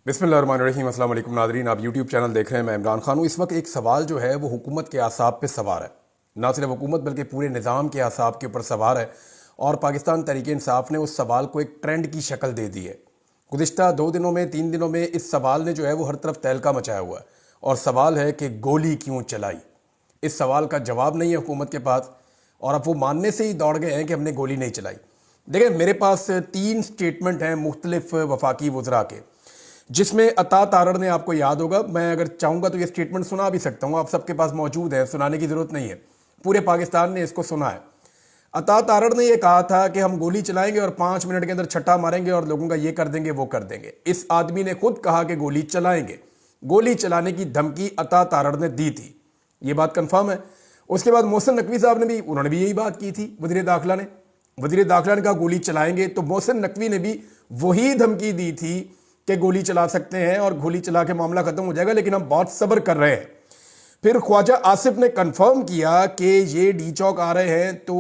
बिस्मिल्लाहिर्रहमानिर्रहीम। अस्सलाम वालेकुम नादरीन, आप यूट्यूब चैनल देख रहे हैं। मैं इमरान खान हूँ। इस वक्त एक सवाल जो है वो हुकूमत के आसाब पे सवार है, ना सिर्फ हुकूमत बल्कि पूरे निज़ाम के आसाब के ऊपर सवार है। और पाकिस्तान तहरीक इंसाफ ने उस सवाल को एक ट्रेंड की शक्ल दे दी है। गुज़िश्ता 2 दिनों में 3 दिनों में इस सवाल ने जो है वो हर तरफ तहलका मचाया हुआ है। और सवाल है कि गोली क्यों चलाई। इस सवाल का जवाब नहीं है हुकूमत के पास, और अब वो मानने से ही दौड़ गए हैं कि हमने गोली नहीं चलाई। देखिए, मेरे पास 3 स्टेटमेंट हैं मुख्तलिफ वफाकी वज़रा के, जिसमें अता तारड़ ने, आपको याद होगा, मैं अगर चाहूँगा तो ये स्टेटमेंट सुना भी सकता हूँ, आप सबके पास मौजूद है, सुनाने की ज़रूरत नहीं है, पूरे पाकिस्तान ने इसको सुना है। अता तारड़ ने यह कहा था कि हम गोली चलाएंगे और 5 मिनट के अंदर छट्टा मारेंगे और लोगों का ये कर देंगे वो कर देंगे। इस आदमी ने खुद कहा कि गोली चलाएंगे। गोली चलाने की धमकी अता तारड़ ने दी थी, ये बात कंफर्म है। उसके बाद मोहसिन नकवी साहब ने भी, उन्होंने भी यही बात की थी। वज़ीर दाखिला ने कहा गोली चलाएंगे, तो मोहसिन नकवी ने भी वही धमकी दी थी कि गोली चला सकते हैं और गोली चला के मामला खत्म हो जाएगा, लेकिन हम बहुत सब्र कर रहे हैं। फिर ख्वाजा आसिफ ने कंफर्म किया कि ये डी चौक आ रहे हैं तो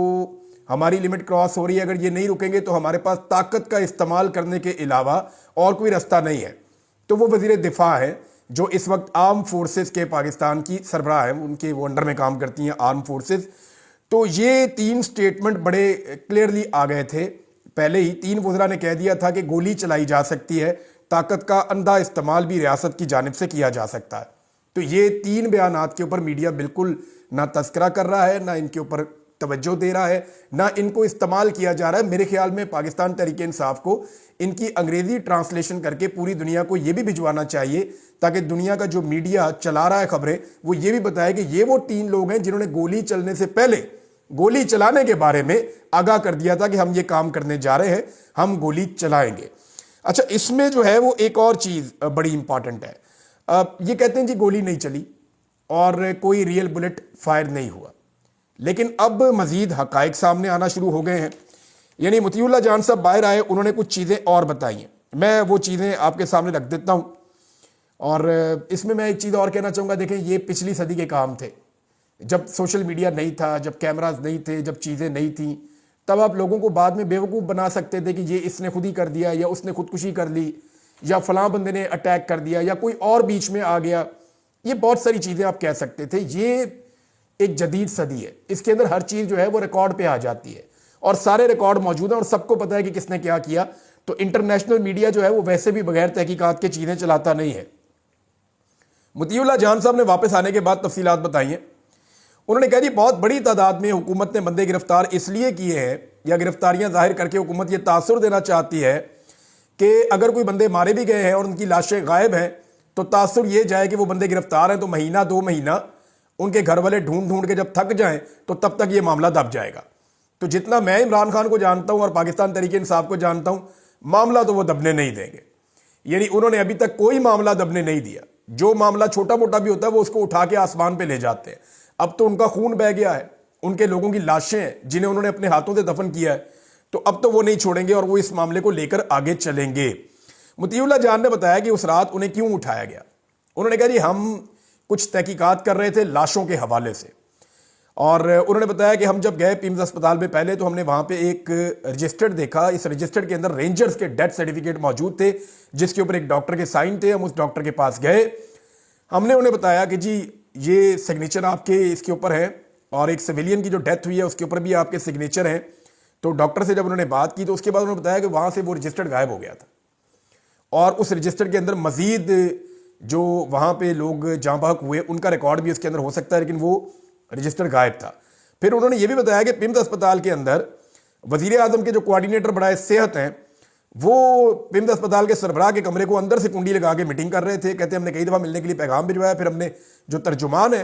हमारी लिमिट क्रॉस हो रही है, अगर ये नहीं रुकेंगे तो हमारे पास ताकत का इस्तेमाल करने के अलावा और कोई रास्ता नहीं है। तो वो वज़ीर दिफा है जो इस वक्त आर्म फोर्सेस के पाकिस्तान की सरबराह है, उनके वो अंडर में काम करती हैं आर्म फोर्सेस। तो ये 3 स्टेटमेंट बड़े क्लियरली आ गए थे। पहले ही 3 वज़रा ने कह दिया था कि गोली चलाई जा सकती है, ताकत का अंधा इस्तेमाल भी रियासत की जानिब से किया जा सकता है। तो ये 3 बयानात के ऊपर मीडिया बिल्कुल ना तस्करा कर रहा है, ना इनके ऊपर तवज्जो दे रहा है, ना इनको इस्तेमाल किया जा रहा है। मेरे ख्याल में पाकिस्तान तहरीक इंसाफ को इनकी अंग्रेजी ट्रांसलेशन करके पूरी दुनिया को ये भी भिजवाना चाहिए, ताकि दुनिया का जो मीडिया चला रहा है खबरें, वो ये भी बताए कि ये वो 3 लोग हैं जिन्होंने गोली चलने से पहले गोली चलाने के बारे में आगाह कर दिया था कि हम ये काम करने जा रहे हैं, हम गोली चलाएंगे। अच्छा, इसमें जो है वो एक और चीज़ बड़ी इंपॉर्टेंट है। ये कहते हैं जी गोली नहीं चली और कोई रियल बुलेट फायर नहीं हुआ, लेकिन अब मजीद हकाइक सामने आना शुरू हो गए हैं। यानी मुतीउल्लाह जान साहब बाहर आए, उन्होंने कुछ चीज़ें और बताई हैं, मैं वो चीज़ें आपके सामने रख देता हूँ। और इसमें मैं एक चीज़ और कहना चाहूँगा। देखें, ये पिछली सदी के काम थे, जब सोशल मीडिया नहीं था, जब कैमराज नहीं थे, जब चीज़ें नहीं थी, तब आप लोगों को बाद में बेवकूफ़ बना सकते थे कि ये इसने खुद ही कर दिया, या उसने खुदकुशी कर ली, या फलां बंदे ने अटैक कर दिया, या कोई और बीच में आ गया। ये बहुत सारी चीज़ें आप कह सकते थे। ये एक जदीद सदी है, इसके अंदर हर चीज़ जो है वो रिकॉर्ड पे आ जाती है और सारे रिकॉर्ड मौजूद हैं और सबको पता है कि किसने क्या किया। तो इंटरनेशनल मीडिया जो है वो वैसे भी बगैर तहकीकात के चीज़ें चलाता नहीं है। मुतीउल्लाह जान साहब ने वापस आने के बाद तफसीलात बताई हैं। उन्होंने कहा जी बहुत बड़ी तादाद में हुकूमत ने बंदे गिरफ्तार इसलिए किए हैं, या गिरफ्तारियां जाहिर करके हुकूमत ये तासुर देना चाहती है कि अगर कोई बंदे मारे भी गए हैं और उनकी लाशें गायब हैं, तो तासुर ये जाए कि वो बंदे गिरफ्तार हैं, तो महीना 2 महीना उनके घर वाले ढूंढ ढूंढ के जब थक जाएं तो तब तक ये मामला दब जाएगा। तो जितना मैं इमरान खान को जानता हूं और पाकिस्तान तहरीक इंसाफ को जानता हूं, मामला तो वो दबने नहीं देंगे। यानी उन्होंने अभी तक कोई मामला दबने नहीं दिया। जो मामला छोटा मोटा भी होता है वो उसको उठा के आसमान पे ले जाते हैं। अब तो उनका खून बह गया है, उनके लोगों की लाशें हैं जिन्हें उन्होंने अपने हाथों से दफन किया है, तो अब तो वो नहीं छोड़ेंगे और वो इस मामले को लेकर आगे चलेंगे। मुतीउल्लाह जान ने बताया कि उस रात उन्हें क्यों उठाया गया। उन्होंने कहा जी हम कुछ तहकीकात कर रहे थे लाशों के हवाले से, और उन्होंने बताया कि हम जब गए पिम्स अस्पताल में पहले, तो हमने वहां पे एक रजिस्टर देखा। इस रजिस्टर के अंदर रेंजर्स के डेथ सर्टिफिकेट मौजूद थे, जिसके ऊपर एक डॉक्टर के साइन थे। हम उस डॉक्टर के पास गए, हमने उन्हें बताया कि जी ये सिग्नेचर आपके इसके ऊपर है, और एक सिविलियन की जो डेथ हुई है उसके ऊपर भी आपके सिग्नेचर हैं। तो डॉक्टर से जब उन्होंने बात की तो उसके बाद उन्होंने बताया कि वहां से वो रजिस्टर गायब हो गया था, और उस रजिस्टर के अंदर मजीद जो वहां पे लोग जाँ बहक हुए उनका रिकॉर्ड भी उसके अंदर हो सकता है, लेकिन वो रजिस्टर गायब था। फिर उन्होंने ये भी बताया कि पिम्स अस्पताल के अंदर वजीर आजम के जो कोऑर्डिनेटर बड़ाए सेहत हैं, वो पिम्स अस्पताल के सरबराह के कमरे को अंदर से कुंडी लगा के मीटिंग कर रहे थे। कहते हमने कई दफ़ा मिलने के लिए पैगाम भिजवाया, फिर हमने जो तर्जुमान है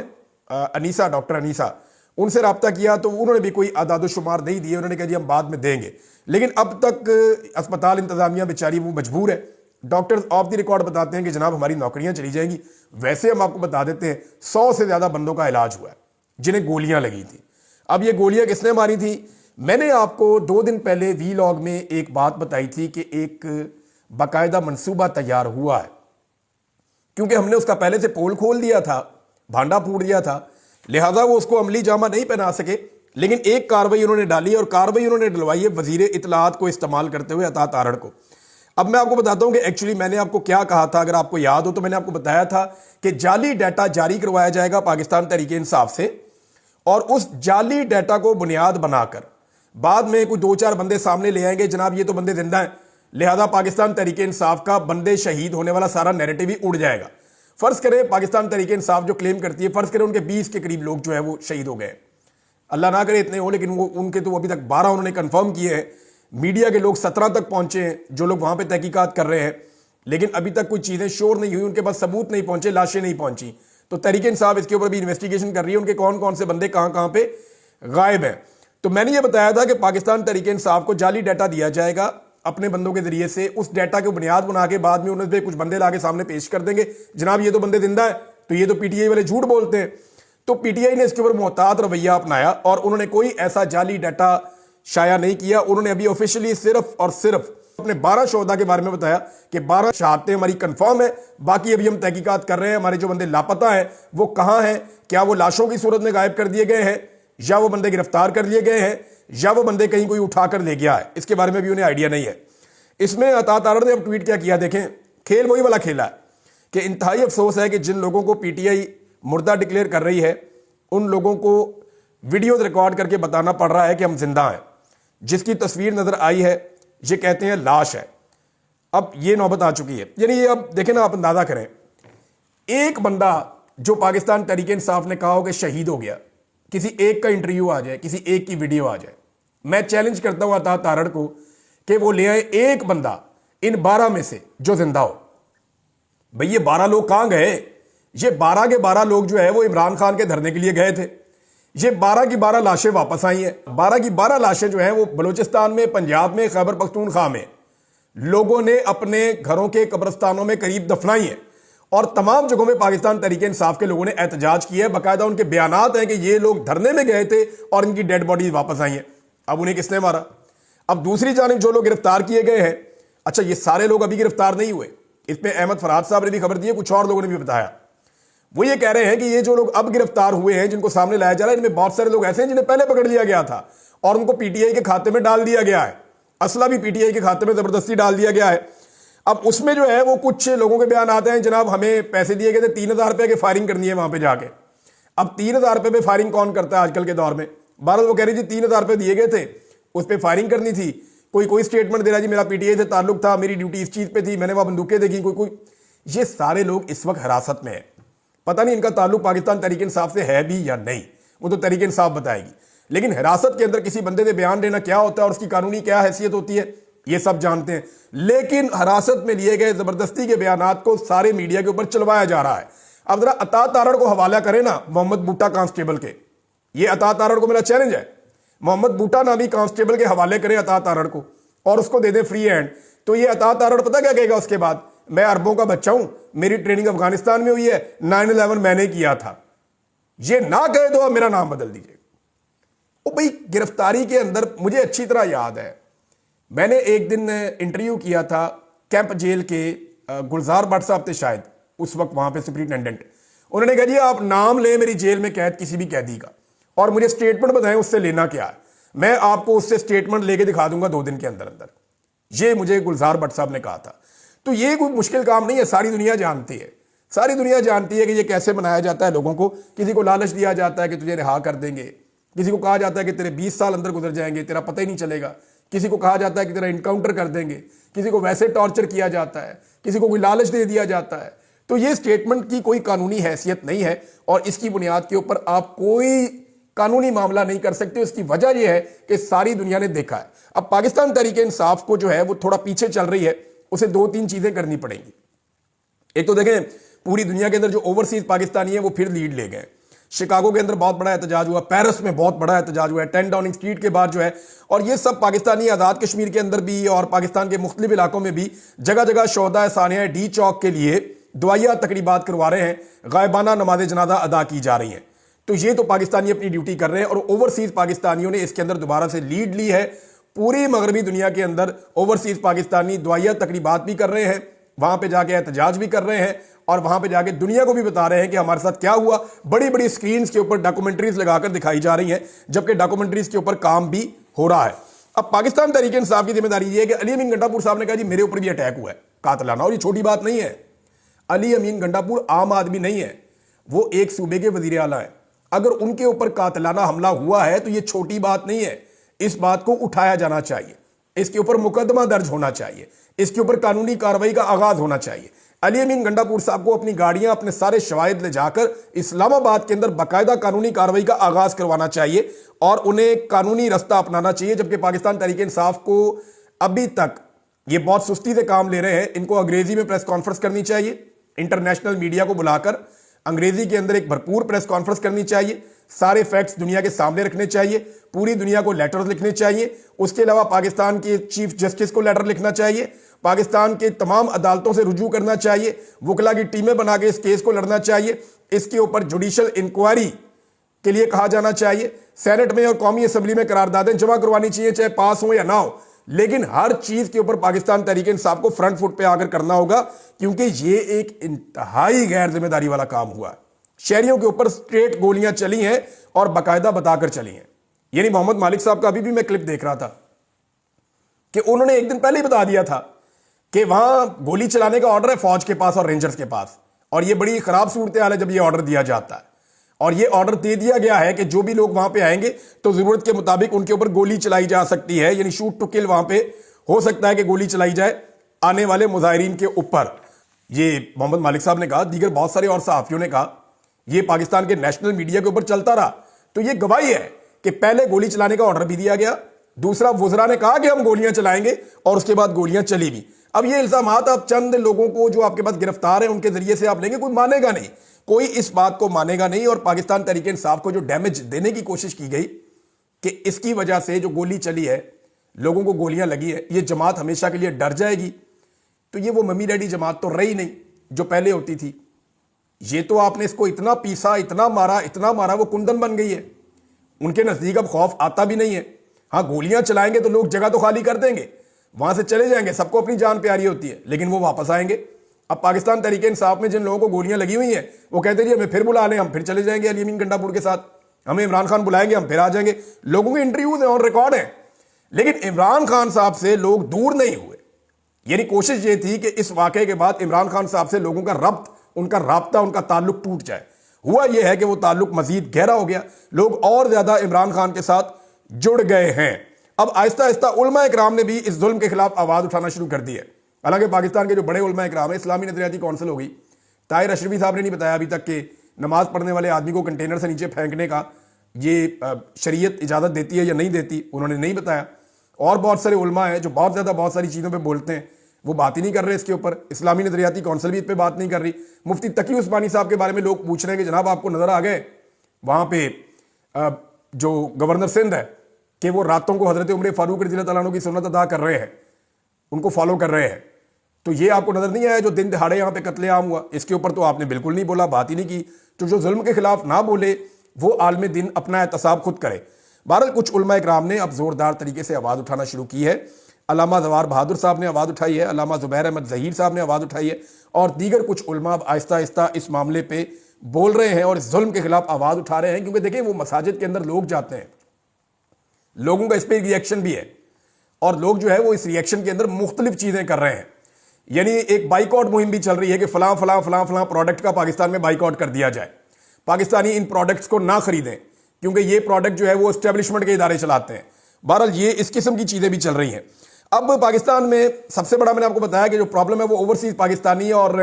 अनीसा, डॉक्टर अनीसा, उनसे रब्ता किया तो उन्होंने भी कोई आदाद शुमार नहीं दिए। उन्होंने कहा जी हम बाद में देंगे, लेकिन अब तक अस्पताल इंतजामिया बेचारी वो मजबूर है। डॉक्टर्स ऑफ द रिकॉर्ड बताते हैं कि जनाब हमारी नौकरियां चली जाएंगी। वैसे हम आपको बता देते हैं 100 से ज़्यादा बंदों का इलाज हुआ है जिन्हें गोलियां लगी थी। अब ये गोलियां किसने मारी थी? मैंने आपको 2 दिन पहले वीलॉग में एक बात बताई थी कि एक बाकायदा मंसूबा तैयार हुआ है, क्योंकि हमने उसका पहले से पोल खोल दिया था, भांडा फूट दिया था, लिहाजा वो उसको अमली जामा नहीं पहना सके। लेकिन एक कार्रवाई उन्होंने डाली, और कार्रवाई उन्होंने डलवाई है वजीर इतलात को इस्तेमाल करते हुए अता तारड़ को। अब मैं आपको बताता हूं कि एक्चुअली मैंने आपको क्या कहा था। अगर आपको याद हो तो मैंने आपको बताया था कि जाली डाटा जारी करवाया जाएगा पाकिस्तान तहरीके इंसाफ से, और उस जाली डाटा को बुनियाद बनाकर बाद में कोई 2-4 बंदे सामने ले आएंगे, जनाब ये तो बंदे जिंदा हैं, लिहाजा पाकिस्तान तहरीके इंसाफ का बंदे शहीद होने वाला सारा नैरेटिव ही उड़ जाएगा। फर्ज करें पाकिस्तान तहरीके इंसाफ जो क्लेम करती है, फर्ज करें उनके 20 के करीब लोग जो है वो शहीद हो गए, अल्लाह ना करे इतने हो, लेकिन वो उनके तो अभी तक 12 उन्होंने कंफर्म किए हैं। मीडिया के लोग 17 तक पहुंचे हैं, जो लोग वहां पे तहकीकात कर रहे हैं, लेकिन अभी तक कोई चीजें शोर नहीं हुई, उनके पास सबूत नहीं पहुंचे, लाशें नहीं पहुंची। तो तहरीके इंसाफ इसके ऊपर भी इन्वेस्टिगेशन कर रही है, उनके कौन कौन से बंदे कहां कहां पे गायब हैं। तो मैंने ये बताया था कि पाकिस्तान तहरीके इंसाफ को जाली डाटा दिया जाएगा अपने बंदों के जरिए से, उस डाटा को बुनियाद बना के बाद में उन्हें कुछ बंदे लाके सामने पेश कर देंगे, जनाब ये तो बंदे जिंदा है, तो ये तो पीटीआई वाले झूठ बोलते हैं। तो पीटीआई ने इसके ऊपर मुहतात रवैया अपनाया और उन्होंने कोई ऐसा जाली डाटा शाया नहीं किया। उन्होंने अभी ऑफिशियली सिर्फ और सिर्फ अपने 12 शोहदा के बारे में बताया कि 12 शहादतें हमारी कंफर्म है, बाकी अभी हम तहकीकात कर रहे हैं, हमारे जो बंदे लापता हैं वो कहां हैं, क्या वो लाशों की सूरत में गायब कर दिए गए हैं, या वो बंदे गिरफ्तार कर लिए गए हैं, या वो बंदे कहीं कोई उठाकर ले गया है, इसके बारे में भी उन्हें आइडिया नहीं है। इसमें अता तारड़ ने अब ट्वीट क्या किया, देखें खेल वही वाला खेला है कि इंतहाई अफसोस है कि जिन लोगों को पीटीआई मुर्दा डिक्लेयर कर रही है उन लोगों को वीडियो रिकॉर्ड करके बताना पड़ रहा है कि हम जिंदा हैं। जिसकी तस्वीर नजर आई है ये कहते हैं लाश है। अब ये नौबत आ चुकी है, यानी ये अब देखें ना, आप अंदाजा करें, एक बंदा जो पाकिस्तान तहरीके इंसाफ ने कहा हो कि शहीद हो गया, किसी एक का इंटरव्यू आ जाए, किसी एक की वीडियो आ जाए, मैं चैलेंज करता हूं अता तारड़ को कि वो ले आए एक बंदा इन 12 में से जो जिंदा हो। भाई ये 12 लोग कहां गए? ये 12 के 12 लोग जो है वो इमरान खान के धरने के लिए गए थे। ये 12 की 12 लाशें वापस आई हैं। 12 की 12 लाशें जो हैं वो बलूचिस्तान में, पंजाब में, खैबर पख्तूनख्वा में लोगों ने अपने घरों के कब्रिस्तानों में करीब दफनाई है, और तमाम जगहों में पाकिस्तान तहरीके इंसाफ के लोगों ने एहतजाज किया है। बाकायदा उनके बयानात हैं कि ये लोग धरने में गए थे और इनकी डेड बॉडीज वापस आई हैं। अब उन्हें किसने मारा? अब दूसरी जानिब जो लोग गिरफ्तार किए गए हैं, अच्छा ये सारे लोग अभी गिरफ्तार नहीं हुए, इस पर अहमद फराद साहब ने भी खबर दी है, कुछ और लोगों ने भी बताया। वो ये कह रहे हैं कि ये जो लोग अब गिरफ्तार हुए हैं, जिनको सामने लाया जा रहा है, इनमें बहुत सारे लोग ऐसे हैं जिन्हें पहले पकड़ लिया गया था और उनको पीटीआई के खाते में डाल दिया गया है, असला भी पीटीआई के खाते में जबरदस्ती डाल दिया गया है। अब उसमें जो है वो कुछ लोगों के बयान आते हैं, जनाब हमें पैसे दिए गए थे 3000 रुपए की फायरिंग करनी है वहां पे जाके। अब 3000 रुपए पे फायरिंग कौन करता है आजकल के दौर में? भारत वो कह रही थी 3000 रुपए दिए गए थे, उस पर फायरिंग करनी थी। कोई स्टेटमेंट दे रहा जी मेरा पीटीआई से ताल्लुक था, मेरी ड्यूटी इस चीज पे थी, मैंने वहां बंदूकें देखी। कोई ये सारे लोग इस वक्त हिरासत में है, पता नहीं इनका ताल्लुक पाकिस्तान तहरीके इंसाफ से है भी या नहीं, वो तो तहरीके इंसाफ बताएगी। लेकिन हिरासत के अंदर किसी बंदे से बयान देना क्या होता है और उसकी कानूनी क्या हैसियत होती है ये सब जानते हैं। लेकिन हिरासत में लिए गए जबरदस्ती के बयानात को सारे मीडिया के ऊपर चलवाया जा रहा है। अब जरा अता तारड़ को हवाला करें ना मोहम्मद बूटा कांस्टेबल के, ये अता तारड़ को मेरा चैलेंज है, मोहम्मद बूटा नामी कांस्टेबल के हवाले करें अता तारड़ को और उसको दे दे फ्री हैंड, तो ये अता तारड़ पता क्या कहेगा उसके बाद? मैं अरबों का बच्चा हूं, मेरी ट्रेनिंग अफगानिस्तान में हुई है, 9/11 मैंने किया था। ये ना कहे तो आप मेरा नाम बदल दीजिए। ओ भाई गिरफ्तारी के अंदर मुझे अच्छी तरह याद है, मैंने एक दिन इंटरव्यू किया था कैंप जेल के गुलजार भट्ट साहब थे शायद उस वक्त वहां पे सुपरिटेंडेंट। उन्होंने कहा जी आप नाम लें मेरी जेल में कैद किसी भी कैदी का और मुझे स्टेटमेंट बताएं उससे लेना क्या है, मैं आपको उससे स्टेटमेंट लेके दिखा दूंगा 2 दिन के अंदर अंदर। ये मुझे गुलजार भट्ट साहब ने कहा था। तो ये कोई मुश्किल काम नहीं है, सारी दुनिया जानती है, सारी दुनिया जानती है कि ये कैसे बनाया जाता है लोगों को। किसी को लालच दिया जाता है कि तुझे रिहा कर देंगे, किसी को कहा जाता है कि तेरे 20 साल अंदर गुजर जाएंगे, तेरा पता ही नहीं चलेगा, किसी को कहा जाता है कि तेरा इनकाउंटर कर देंगे, किसी को वैसे टॉर्चर किया जाता है, किसी को कोई लालच दे दिया जाता है। तो ये स्टेटमेंट की कोई कानूनी हैसियत नहीं है और इसकी बुनियाद के ऊपर आप कोई कानूनी मामला नहीं कर सकते। उसकी वजह यह है कि सारी दुनिया ने देखा है। अब पाकिस्तान तहरीके इंसाफ को जो है वो थोड़ा पीछे चल रही है, उसे 2-3 चीजें करनी पड़ेंगी। एक तो देखें पूरी दुनिया के अंदर जो ओवरसीज पाकिस्तानी है वो फिर लीड ले गए। शिकागो के अंदर बहुत बड़ा एहतजाज हुआ, पेरिस में बहुत बड़ा एहतजाज हुआ है 10 डाउनिंग स्ट्रीट के बाद जो है, और ये सब पाकिस्तानी आज़ाद कश्मीर के अंदर भी और पाकिस्तान के मुख्तलिफ इलाकों में भी जगह जगह शोहदा सानिया डी चौक के लिए दुआया तकरीबात करवा रहे हैं, गायबाना नमाज जनाजा अदा की जा रही हैं। तो ये तो पाकिस्तानी अपनी ड्यूटी कर रहे हैं और ओवरसीज पाकिस्तानियों ने इसके अंदर दोबारा से लीड ली है। पूरी मगरबी दुनिया के अंदर ओवरसीज पाकिस्तानी दुआया तकरीबात भी कर रहे हैं, वहां पे जाके एहतजाज भी कर रहे हैं और वहां पे जाके दुनिया को भी बता रहे हैं कि हमारे साथ क्या हुआ। बड़ी बड़ी स्क्रीन के ऊपर डॉक्यूमेंट्रीज लगाकर दिखाई जा रही हैं, जबकि डॉक्यूमेंट्रीज के ऊपर काम भी हो रहा है। अब पाकिस्तान तहरीक इंसाफ की जिम्मेदारी ये है कि अली अमीन गंडापुर साहब ने कहा जी मेरे ऊपर भी अटैक हुआ है कातलाना, और ये छोटी बात नहीं है। अली अमीन गंडापुर आम आदमी नहीं है, वो एक सूबे के वजीर आला है। अगर उनके ऊपर कातलाना हमला हुआ है तो ये छोटी बात नहीं है, इस बात को उठाया जाना चाहिए, इसके ऊपर मुकदमा दर्ज होना चाहिए, इसके ऊपर कानूनी कार्रवाई का आगाज होना चाहिए। अली अमीन गंडापुर साहब को अपनी गाड़ियां, अपने सारे शवाहिद ले जाकर इस्लामाबाद के अंदर बाकायदा कानूनी कार्रवाई का आगाज करवाना चाहिए और उन्हें कानूनी रास्ता अपनाना चाहिए। जबकि पाकिस्तान तहरीक इंसाफ को अभी तक ये बहुत सुस्ती से काम ले रहे हैं। इनको अंग्रेजी में प्रेस कॉन्फ्रेंस करनी चाहिए, इंटरनेशनल मीडिया को बुलाकर अंग्रेजी के अंदर एक भरपूर प्रेस कॉन्फ्रेंस करनी चाहिए, सारे फैक्ट्स दुनिया के सामने रखने चाहिए, पूरी दुनिया को लेटर लिखने चाहिए। उसके अलावा पाकिस्तान के चीफ जस्टिस को लेटर लिखना चाहिए, पाकिस्तान के तमाम अदालतों से रुजू करना चाहिए, वकला की टीमें बना के इस केस को लड़ना चाहिए, इसके ऊपर जुडिशल इंक्वायरी के लिए कहा जाना चाहिए, सेनेट में और कौमी असम्बली में करारदादें जमा करवानी चाहिए, चाहे पास हो या ना हो, लेकिन हर चीज के ऊपर पाकिस्तान तहरीक इंसाफ को फ्रंट फुट पे आकर करना होगा, क्योंकि ये एक इंतहाई गैर जिम्मेदारी वाला काम हुआ है। शहरियों के ऊपर स्ट्रेट गोलियां चली हैं और बाकायदा बताकर चली हैं। यानी मोहम्मद मालिक साहब का अभी भी मैं क्लिप देख रहा था कि उन्होंने एक दिन पहले ही बता दिया था कि वहां गोली चलाने का ऑर्डर है फौज के पास और रेंजर्स के पास, और यह बड़ी खराब सूरत हाल है जब यह ऑर्डर दिया जाता है। और यह ऑर्डर दे दिया गया है कि जो भी लोग वहां पे आएंगे तो जरूरत के मुताबिक उनके ऊपर गोली चलाई जा सकती है, यानी शूट टू किल वहां पे हो सकता है कि गोली चलाई जाए आने वाले मुजाहिरीन के ऊपर। ये मोहम्मद मालिक साहब ने कहा, दीगर बहुत सारे और सहाफियों ने कहा, यह पाकिस्तान के नेशनल मीडिया के ऊपर चलता रहा, तो यह गवाही है कि पहले गोली चलाने का ऑर्डर भी दिया गया, दूसरा वुज़रा ने कहा कि हम गोलियां चलाएंगे और उसके बाद गोलियां चली भी। अब ये इल्जामात आप चंद लोगों को जो आपके पास गिरफ्तार हैं उनके जरिए से आप लेंगे, कोई मानेगा नहीं, कोई इस बात को मानेगा नहीं। और पाकिस्तान तहरीक इंसाफ को जो डैमेज देने की कोशिश की गई कि इसकी वजह से जो गोली चली है, लोगों को गोलियां लगी है, ये जमात हमेशा के लिए डर जाएगी, तो ये वो मम्मी डैडी जमात तो रही नहीं जो पहले होती थी। ये तो आपने इसको इतना पीसा, इतना मारा, वो कुंदन बन गई है। उनके नजदीक अब खौफ आता भी नहीं है। हाँ, गोलियां चलाएंगे तो लोग जगह तो खाली कर देंगे, वहां से चले जाएंगे, सबको अपनी जान प्यारी होती है, लेकिन वो वापस आएंगे। अब पाकिस्तान तहरीक इंसाफ में जिन लोगों को गोलियां लगी हुई हैं, वो कहते हैं जी हमें फिर बुला लें, हम फिर चले जाएंगे अली अमीन गंडापुर के साथ, हमें इमरान खान बुलाएंगे, हम फिर आ जाएंगे। लोगों के इंटरव्यूज ऑन रिकॉर्ड है, लेकिन इमरान खान साहब से लोग दूर नहीं हुए। यानी कोशिश ये थी कि इस वाकये के बाद इमरान खान साहब से लोगों का रब्त, उनका राब्ता, उनका ताल्लुक टूट जाए। हुआ यह है कि वो ताल्लुक मजीद गहरा हो गया, लोग और ज्यादा इमरान खान के साथ जुड़ गए हैं। अब आहिस्ता आहिस्ता उलमा इकराम ने भी इस जुल्म के खिलाफ आवाज उठाना शुरू कर दी है। हालांकि पाकिस्तान के जो बड़े उलमा इकराम है, इस्लामी नजरियाती कौंसिल हो गई, ताहिर अशरफी साहब ने नहीं बताया अभी तक कि नमाज पढ़ने वाले आदमी को कंटेनर से नीचे फेंकने का ये शरीयत इजाजत देती है या नहीं देती, उन्होंने नहीं बताया। और बहुत सारे उलमा हैं जो बहुत सारी चीज़ों पर बोलते हैं, वो बात ही नहीं कर रहे इसके ऊपर। इस्लामी नजरियाती कौंसिल भी इस पर बात नहीं कर रही। मुफ्ती तकी उस्मानी साहब के बारे में लोग पूछ रहे हैं कि जनाब आपको नजर आ गए वहां पे जो गवर्नर सिंध है कि वो रातों को हजरत उमर फारूक रज़ियल्लाहु तआला अन्हु की सुन्नत अदा कर रहे हैं, उनको फॉलो कर रहे हैं, तो ये आपको नजर नहीं आया जो दिन दिहाड़े यहाँ पे कत्लेआम हुआ? इसके ऊपर तो आपने बिल्कुल नहीं बोला, बात ही नहीं की। तो जो जुल्म के खिलाफ ना बोले वो आलम दिन अपना एहतसाब खुद करे। बहरहाल कुछ उलमा इकराम ने अब जोरदार तरीके से आवाज़ उठाना शुरू की है। अल्लामा जवार बहादुर साहब ने आवाज़ उठाई है, अल्लामा ज़ुबैर अहमद ज़हीर साहब ने आवाज़ उठाई है, और दीगर कुछ उलमा अब आहिस्ता आहिस्ता इस मामले पे बोल रहे हैं और इस जुल्म के खिलाफ आवाज़ उठा रहे हैं। क्योंकि देखिए, वो मसाजिद के अंदर लोग जाते हैं, लोगों का इस पर रिएक्शन भी है, और लोग जो है वो इस रिएक्शन के अंदर मुख्तलिफ चीज़ें कर रहे हैं। यानी एक बाइकआउट मुहिम भी चल रही है कि फलां फलां फलां फलां प्रोडक्ट का पाकिस्तान में बाइकआउट कर दिया जाए, पाकिस्तानी इन प्रोडक्ट्स को ना खरीदें क्योंकि ये प्रोडक्ट जो है वो एस्टेब्लिशमेंट के इदारे चलाते हैं। बहरहाल ये इस किस्म की चीज़ें भी चल रही हैं। अब पाकिस्तान में सबसे बड़ा मैंने आपको बताया कि जो प्रॉब्लम है वो ओवरसीज पाकिस्तानी और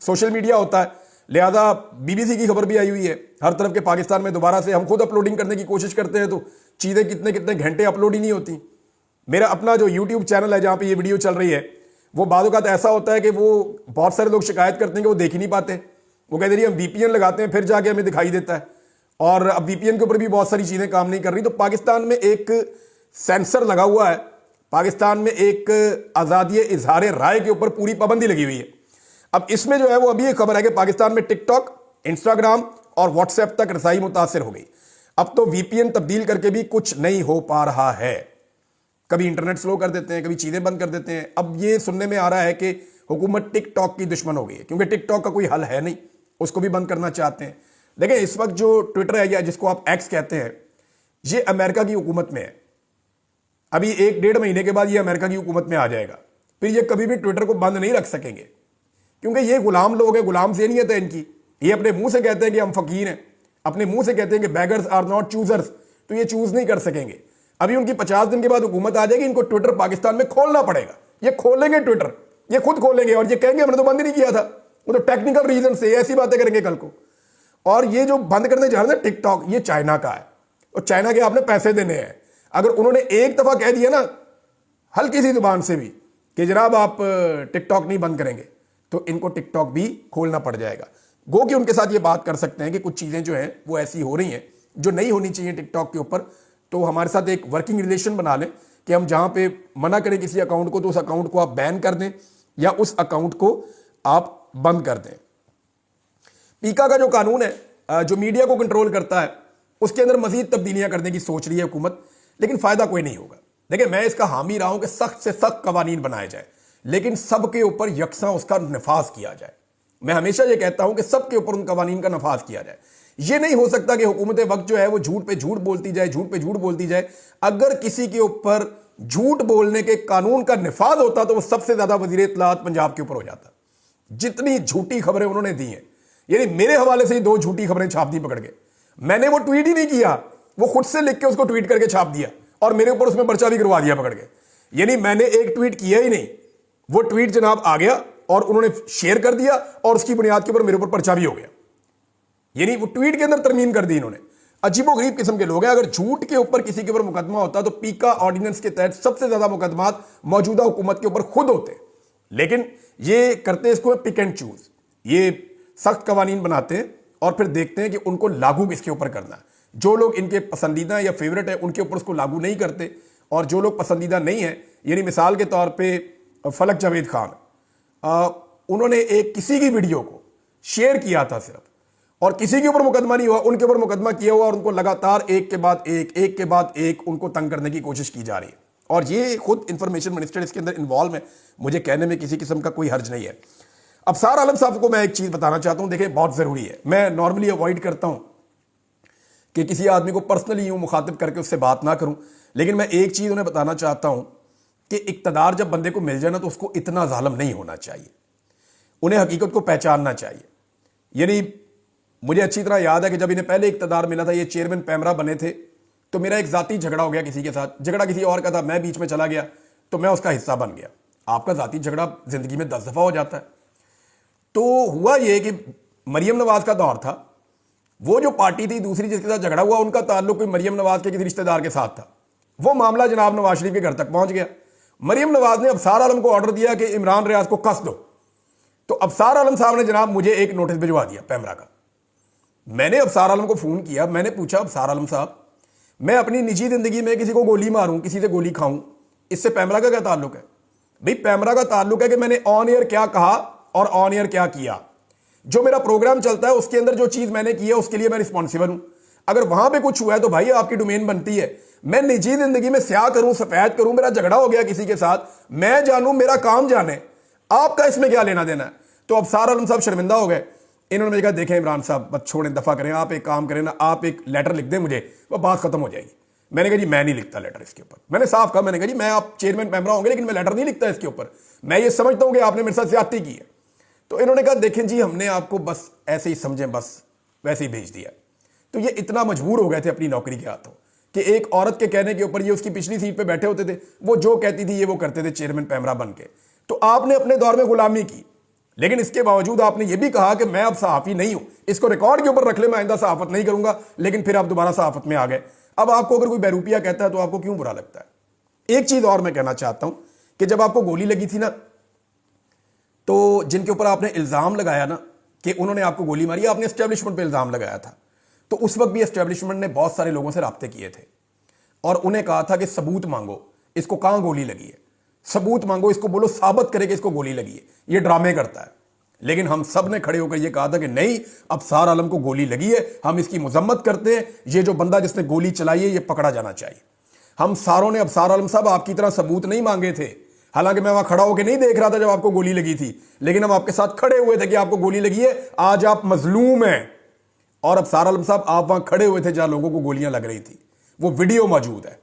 सोशल मीडिया होता है। लिहाजा बीबीसी की खबर भी आई हुई है हर तरफ के पाकिस्तान में दोबारा से हम खुद अपलोडिंग करने की कोशिश करते हैं तो चीज़ें कितने कितने घंटे अपलोड ही नहीं होती। मेरा अपना जो यूट्यूब चैनल है जहाँ पे ये वीडियो चल रही है, वो बाद औक़ात ऐसा होता है कि वो बहुत सारे लोग शिकायत करते हैं कि वो देख ही नहीं पाते। वो कहते हैं हम VPN लगाते हैं फिर जाके हमें दिखाई देता है, और अब VPN के ऊपर भी बहुत सारी चीज़ें काम नहीं कर रही। तो पाकिस्तान में एक सेंसर लगा हुआ है, पाकिस्तान में एक आज़ादी इजहार राय के ऊपर पूरी पाबंदी लगी हुई है। अब इसमें जो है वो अभी एक खबर है कि पाकिस्तान में टिकटॉक, इंस्टाग्राम और व्हाट्सएप तक रसाई मुतासर हो गई। अब तो VPN तब्दील करके भी कुछ नहीं हो पा रहा है, कभी इंटरनेट स्लो कर देते हैं, कभी चीज़ें बंद कर देते हैं। अब ये सुनने में आ रहा है कि हुकूमत टिकटॉक की दुश्मन हो गई है क्योंकि टिकटॉक का कोई हल है नहीं, उसको भी बंद करना चाहते हैं। देखिए, इस वक्त जो ट्विटर है या जिसको आप एक्स कहते हैं, ये अमेरिका की हुकूमत में है। अभी 1-1.5 महीने के बाद ये अमेरिका की हुकूमत में आ जाएगा, फिर ये कभी भी ट्विटर को बंद नहीं रख सकेंगे, क्योंकि ये गुलाम लोग हैं, गुलाम ज़हनियत है इनकी। ये अपने मुंह से कहते हैं कि हम फकीर हैं, अपने मुंह से कहते हैं कि बैगर्स आर नॉट चूजर्स, तो ये चूज नहीं कर सकेंगे। अभी उनकी 50 दिन के बाद हुकूमत आ जाएगी, इनको ट्विटर पाकिस्तान में खोलना पड़ेगा। ये खोलेंगे ट्विटर, ये खुद खोलेंगे और ये कहेंगे हमने तो बंद नहीं किया था, वो तो टेक्निकल रीजन से ऐसी बातें करेंगे कल को। और ये जो बंद करने जा रहे हैं टिकटॉक, ये चाइना का है और चाइना के आपने पैसे देने हैं। अगर उन्होंने एक दफा कह दिया ना हल्की सी जुबान से भी कि जनाब आप टिकटॉक नहीं बंद करेंगे, तो इनको टिकटॉक भी खोलना पड़ जाएगा। गो कि उनके साथ ये बात कर सकते हैं कि कुछ चीज़ें जो हैं वो ऐसी हो रही हैं जो नहीं होनी चाहिए टिकटॉक के ऊपर, तो हमारे साथ एक वर्किंग रिलेशन बना लें कि हम जहाँ पे मना करें किसी अकाउंट को, तो उस अकाउंट को आप बैन कर दें या उस अकाउंट को आप बंद कर दें। पीका का जो कानून है जो मीडिया को कंट्रोल करता है, उसके अंदर मजीद तब्दीलियां करने की सोच रही है हुकूमत, लेकिन फायदा कोई नहीं होगा। देखिए, मैं इसका हामी रहा हूं कि सख्त से सख्त कवानीन बनाए जाए, लेकिन सबके ऊपर यकसा उसका नफाज किया जाए। मैं हमेशा ये कहता हूं कि सबके ऊपर उन कवानीन का नफाज किया जाए। ये नहीं हो सकता कि हुकूमत वक्त जो है वो झूठ पे झूठ बोलती जाए, झूठ पे झूठ बोलती जाए। अगर किसी के ऊपर झूठ बोलने के कानून का नफाज होता तो वो सबसे ज्यादा वजीर इत्तलात पंजाब के ऊपर हो जाता। जितनी झूठी खबरें उन्होंने दी हैं, यानी मेरे हवाले से ही 2 झूठी खबरें छाप दी पकड़ के। मैंने वो ट्वीट ही नहीं किया, वो खुद से लिख के उसको ट्वीट करके छाप दिया और मेरे ऊपर उसमें पर्चा भी करवा दिया पकड़ के। यानी मैंने एक ट्वीट किया ही नहीं, वो ट्वीट जनाब आ गया और उन्होंने शेयर कर दिया और उसकी बुनियाद के ऊपर मेरे ऊपर पर्चा भी हो गया। यानी वो ट्वीट के अंदर तरमीम कर दी इन्होंने। अजीबोगरीब किस्म के लोग हैं। अगर झूठ के ऊपर किसी के ऊपर मुकदमा होता तो पीका ऑर्डिनेंस के तहत सबसे ज्यादा मुकदमात मौजूदा हुकूमत के ऊपर खुद होते, लेकिन ये करते इसको पिक एंड चूज। ये सख्त कवानीन बनाते हैं और फिर देखते हैं कि उनको लागू किसके ऊपर करना है। जो लोग इनके पसंदीदा या फेवरेट है उनके ऊपर उसको लागू नहीं करते, और जो लोग पसंदीदा नहीं है, यानी मिसाल के तौर पे फलक जावेद खान, उन्होंने एक किसी की वीडियो को शेयर किया था सिर्फ, और किसी के ऊपर मुकदमा नहीं हुआ, उनके ऊपर मुकदमा किया हुआ और उनको लगातार एक के बाद एक उनको तंग करने की कोशिश की जा रही है। और ये खुद इंफॉर्मेशन मिनिस्टर इसके अंदर इन्वॉल्व है, मुझे कहने में किसी किस्म का कोई हर्ज नहीं है। अफसार आलम साहब को मैं एक चीज बताना चाहता हूं, देखिए बहुत जरूरी है। मैं नॉर्मली अवॉइड करता हूं कि किसी आदमी को पर्सनली यूं मुखातिब करके उससे बात ना करूं, लेकिन मैं एक चीज उन्हें बताना चाहता हूं कि इक्तदार जब बंदे को मिल जाए ना तो उसको इतना जालिम नहीं होना चाहिए, उन्हें हकीकत को पहचानना चाहिए। यानी मुझे अच्छी तरह याद है कि जब इन्हें पहले इक्तदार मिला था, ये चेयरमैन पैमरा बने थे, तो मेरा एक जाती झगड़ा हो गया किसी के साथ, झगड़ा किसी और का था, मैं बीच में चला गया तो मैं उसका हिस्सा बन गया। आपका जाती झगड़ा जिंदगी में 10 दफा हो जाता है। तो हुआ ये कि मरियम नवाज का दौर था, वो जो पार्टी थी दूसरी जिसके साथ झगड़ा हुआ, उनका ताल्लुक कोई मरियम नवाज के किसी रिश्तेदार के साथ था। वो मामला जनाब नवाज शरीफ के घर तक पहुंच गया। मरियम नवाज ने अफसार आलम को ऑर्डर दिया कि इमरान रियाज को कस दो, तो अफसार आलम साहब ने जनाब मुझे एक नोटिस भिजवा दिया पैमरा का। मैंने अफसार आलम को फोन किया, मैंने पूछा अफसार आलम साहब, मैं अपनी निजी जिंदगी में किसी को गोली मारूं, किसी से गोली खाऊं, इससे पैमरा का क्या ताल्लुक है? भाई पैमरा का ताल्लुक है कि मैंने ऑन एयर क्या कहा और ऑन एयर क्या किया। जो मेरा प्रोग्राम चलता है उसके अंदर जो चीज मैंने की है उसके लिए मैं रिस्पॉन्सिबल हूं। अगर वहां पे कुछ हुआ है तो भाई आपकी डोमेन बनती है। मैं निजी जिंदगी में स्याह करूं, सफेद करूं, मेरा झगड़ा हो गया किसी के साथ, मैं जानूं, मेरा काम जाने, आपका इसमें क्या लेना देना है? तो अफसार आलम साहब शर्मिंदा हो गए। इन्होंने मुझे कहा देखें इमरान साहब, बस छोड़ें, दफा करें, आप एक काम करें ना, आप एक लेटर लिख दें मुझे, वो बात खत्म हो जाएगी। मैंने कहा जी मैं नहीं लिखता लेटर इसके ऊपर। मैंने साफ कहा, मैंने कहा जी मैं, आप चेयरमैन पैमरा होंगे लेकिन मैं लेटर नहीं लिखता इसके ऊपर, मैं ये समझता हूं कि आपने मेरे साथ ज्यादती की है। तो इन्होंने कहा देखें जी हमने आपको बस ऐसे ही समझें, बस वैसे ही भेज दिया। तो ये इतना मजबूर हो गए थे अपनी नौकरी के हाथों कि एक औरत के कहने के ऊपर, ये उसकी पिछली सीट पे बैठे होते थे, वो जो कहती थी ये वो करते थे चेयरमैन पैमरा बन के। तो आपने अपने दौर में गुलामी की, लेकिन इसके बावजूद आपने ये भी कहा कि मैं अब सहाफी नहीं हूं, इसको रिकॉर्ड के ऊपर रख ले, मैं आइंदा सहाफत नहीं करूंगा, लेकिन फिर आप दोबारा सहाफत में आ गए। अब आपको अगर कोई बैरूपिया कहता है तो आपको क्यों बुरा लगता है? एक चीज और मैं कहना चाहता हूं कि जब आपको गोली लगी थी ना, तो जिनके ऊपर आपने इल्जाम लगाया ना कि उन्होंने आपको गोली मारी, आपने एस्टेब्लिशमेंट पे इल्जाम लगाया था, तो उस वक्त भी एस्टेब्लिशमेंट ने बहुत सारे लोगों से राब्ते किए थे और उन्हें कहा था कि सबूत मांगो, इसको कहां गोली लगी है, सबूत मांगो, इसको बोलो साबित करे कि इसको गोली लगी है, ये ड्रामे करता है। लेकिन हम सब ने खड़े होकर यह कहा था कि नहीं, अफसार आलम को गोली लगी है, हम इसकी मजम्मत करते हैं, ये जो बंदा जिसने गोली चलाई है ये पकड़ा जाना चाहिए। हम सारों ने अफसार आलम साहब आपकी तरह सबूत नहीं मांगे थे, हालांकि मैं वहां खड़ा होकर नहीं देख रहा था जब आपको गोली लगी थी, लेकिन हम आपके साथ खड़े हुए थे कि आपको गोली लगी है, आज आप मजलूम हैं। और अफसार आलम साहब आप वहां खड़े हुए थे जहां लोगों को गोलियां लग रही थी, वो वीडियो मौजूद है।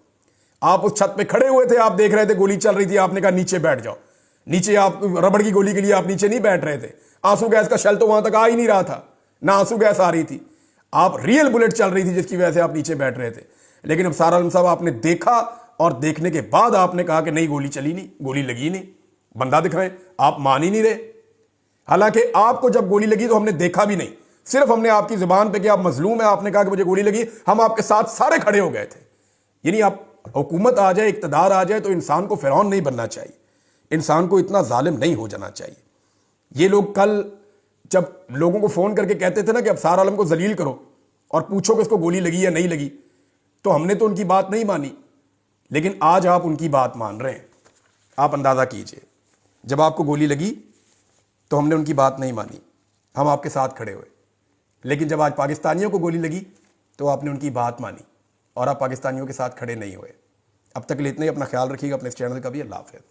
आप उस छत पे खड़े हुए थे, आप देख रहे थे गोली चल रही थी, आपने कहा नीचे बैठ जाओ। नीचे आप रबड़ की गोली के लिए आप नीचे नहीं बैठ रहे थे। आंसू गैस का शेल तो वहां तक आ ही नहीं रहा था, ना आंसू गैस आ रही थी। आप रियल बुलेट चल रही थी जिसकी वजह से आप नीचे बैठ रहे थे। लेकिन अब सारा आलम साहब आपने देखा और देखने के बाद आपने कहा कि नहीं गोली चली नहीं, गोली लगी नहीं, बंदा दिखाएं। आप मान ही नहीं रहे। हालांकि आपको जब गोली लगी तो हमने देखा भी नहीं, सिर्फ हमने आपकी जुबान पे कि आप मजलूम है, आपने कहा कि मुझे गोली लगी, हम आपके साथ सारे खड़े हो गए थे। यानी आप हुकूमत आ जाए, इक्तदार आ जाए तो इंसान को फिरौन नहीं बनना चाहिए, इंसान को इतना जालिम नहीं हो जाना चाहिए। ये लोग कल जब लोगों को फोन करके कहते थे ना कि अब सारा आलम को जलील करो और पूछो कि उसको गोली लगी या नहीं लगी, तो हमने तो उनकी बात नहीं मानी। लेकिन आज आप उनकी बात मान रहे हैं। आप अंदाजा कीजिए, जब आपको गोली लगी तो हमने उनकी बात नहीं मानी, हम आपके साथ खड़े हुए। लेकिन जब आज पाकिस्तानियों को गोली लगी तो आपने उनकी बात मानी और आप पाकिस्तानियों के साथ खड़े नहीं हुए। अब तक के लिए इतना ही। अपना ख्याल रखिएगा, अपने इस चैनल का भी। अल्लाह हाफ़िज़।